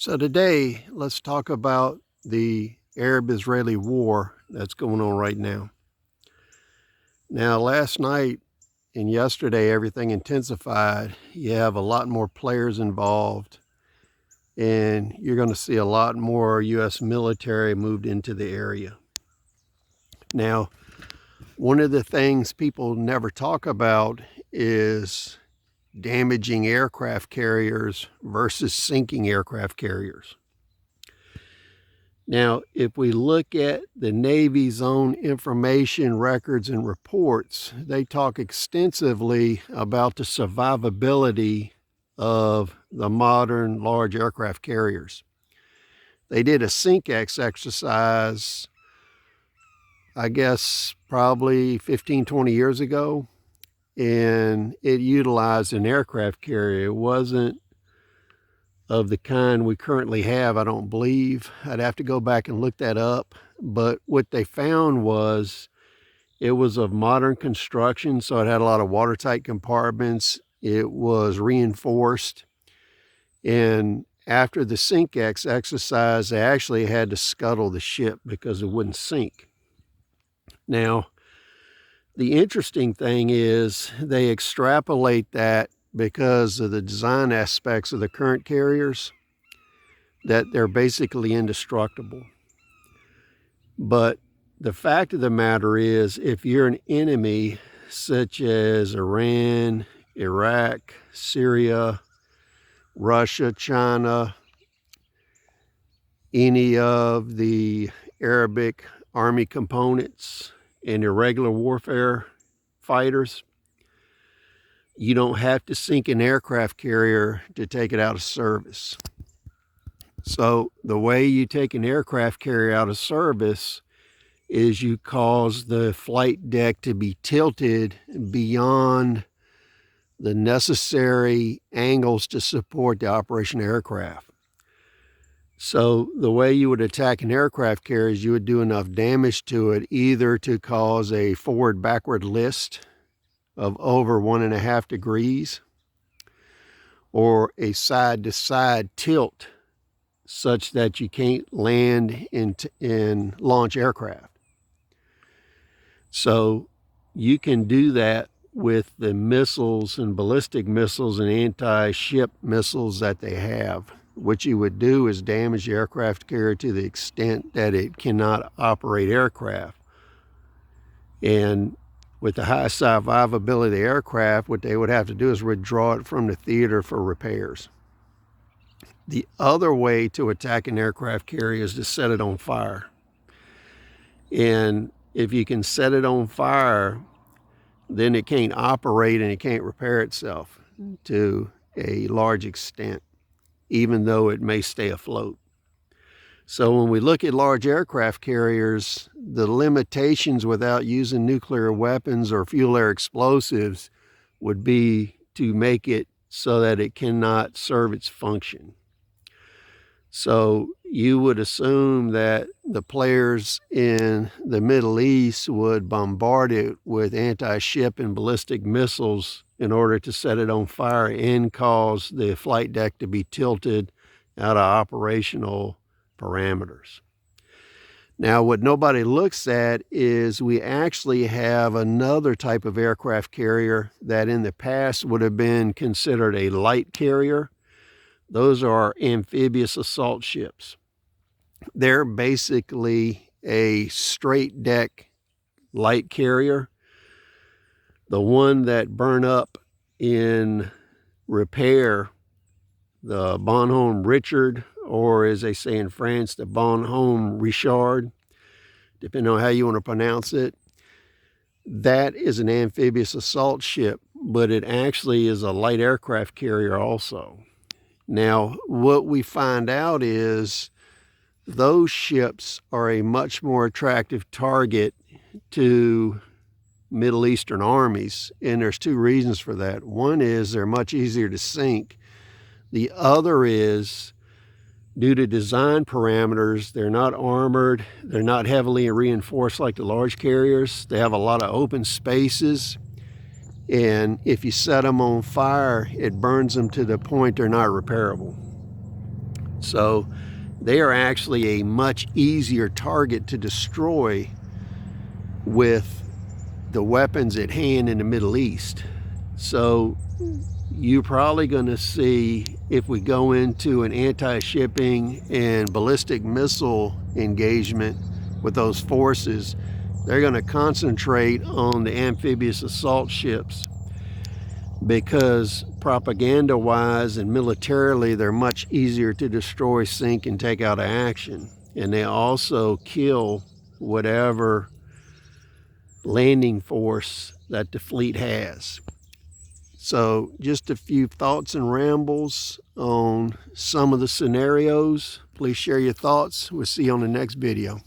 So today, let's talk about the Arab-Israeli war that's going on right now. Now, last night and yesterday, everything intensified. You have a lot more players involved, and you're going to see a lot more U.S. military moved into the area. Now, one of the things people never talk about is damaging aircraft carriers versus sinking aircraft carriers. Now, if we look at the Navy's own information, records, and reports, they talk extensively about the survivability of the modern large aircraft carriers. They did a SINK-X exercise, I guess, probably 15, 20 years ago, and it utilized an aircraft carrier. It wasn't of the kind we currently have, I don't believe. I'd have to go back and look that up. But what they found was it was of modern construction, so it had a lot of watertight compartments. It was reinforced. And after the SINK-X exercise, they actually had to scuttle the ship because it wouldn't sink. Now, the interesting thing is they extrapolate that because of the design aspects of the current carriers, that they're basically indestructible. But the fact of the matter is, if you're an enemy such as Iran, Iraq, Syria, Russia, China, any of the Arabic army components and irregular warfare fighters, you don't have to sink an aircraft carrier to take it out of service. So the way you take an aircraft carrier out of service is you cause the flight deck to be tilted beyond the necessary angles to support the operation of aircraft. So the way you would attack an aircraft carrier is you would do enough damage to it either to cause a forward-backward list of over 1.5 degrees, or a side-to-side tilt such that you can't land and launch aircraft. So you can do that with the missiles and ballistic missiles and anti-ship missiles that they have. What you would do is damage the aircraft carrier to the extent that it cannot operate aircraft. And with the high survivability of the aircraft, what they would have to do is withdraw it from the theater for repairs. The other way to attack an aircraft carrier is to set it on fire. And if you can set it on fire, then it can't operate and it can't repair itself to a large extent, even though it may stay afloat. So when we look at large aircraft carriers, the limitations without using nuclear weapons or fuel air explosives would be to make it so that it cannot serve its function. So you would assume that the players in the Middle East would bombard it with anti-ship and ballistic missiles in order to set it on fire and cause the flight deck to be tilted out of operational parameters. Now, what nobody looks at is we actually have another type of aircraft carrier that in the past would have been considered a light carrier. Those are amphibious assault ships. They're basically a straight deck light carrier. The one that burned up in repair, the Bonhomme Richard, or as they say in France, the Bonhomme Richard, depending on how you want to pronounce it. That is an amphibious assault ship, but it actually is a light aircraft carrier also. Now, what we find out is those ships are a much more attractive target to Middle Eastern armies, and there's two reasons for that. One is they're much easier to sink. The other is, due to design parameters, they're not armored, they're not heavily reinforced like the large carriers. They have a lot of open spaces, and if you set them on fire, it burns them to the point they're not repairable. So they are actually a much easier target to destroy with the weapons at hand in the Middle East. So you're probably going to see, if we go into an anti-shipping and ballistic missile engagement with those forces, they're going to concentrate on the amphibious assault ships, because propaganda-wise and militarily, they're much easier to destroy, sink, and take out of action. And they also kill whatever landing force that the fleet has. So just a few thoughts and rambles on some of the scenarios. Please share your thoughts. We'll see you on the next video.